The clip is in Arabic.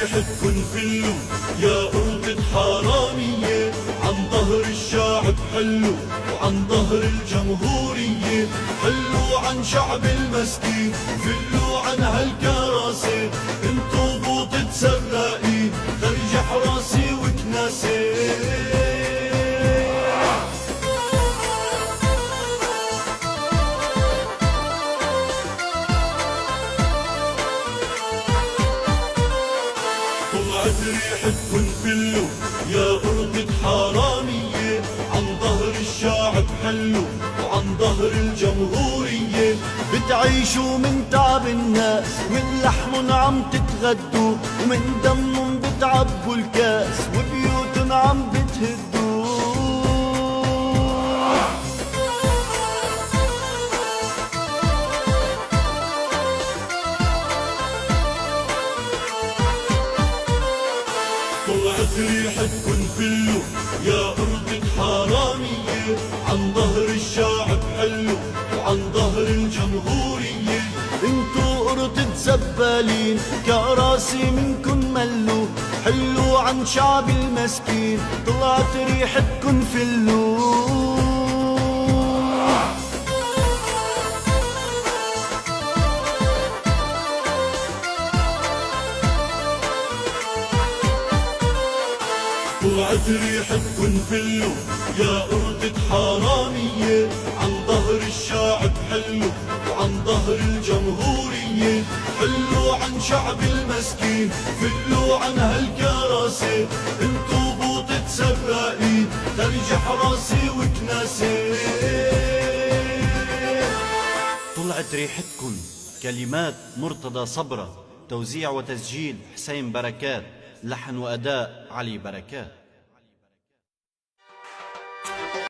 ريحتكن فلو يا أرض حرامية، عن ظهر الشعب حلو وعن ظهر الجمهورية، حلو عن شعب المسكين فلو عن هالكراسي، انتو بوطة سراقين خرج حراسي وكناسي. طلعت ريحتكن فلو يا أرض حرامية، عن ظهر الشعب حلو وعن ظهر الجمهورية، بتعيشوا من تعب الناس، من لحم عم تتغدوا، ومن دم بتعبوا الكاس، وبيوت عم بتهدوا. طلعت ريحتكن فلو يا أرض حرامية، عن ظهر الشعب حلو وعن ظهر الجمهورية، انتو قرطة زبالين كراسي منكن ملو، حلو عن شعب المسكين طلعت ريحتكن فلو. طلعت ريحتكن فلو يا أرض حرامية، عن ظهر الشعب حلو وعن ظهر الجمهورية، حلو عن شعب المسكين فلو عن هالكراسي، انتو بوطة سراقين خرج حراسي وكناسي. طلعت ريحتكن كلمات مرتضى صبرة، توزيع وتسجيل حسين بركات، لحن وأداء علي بركات.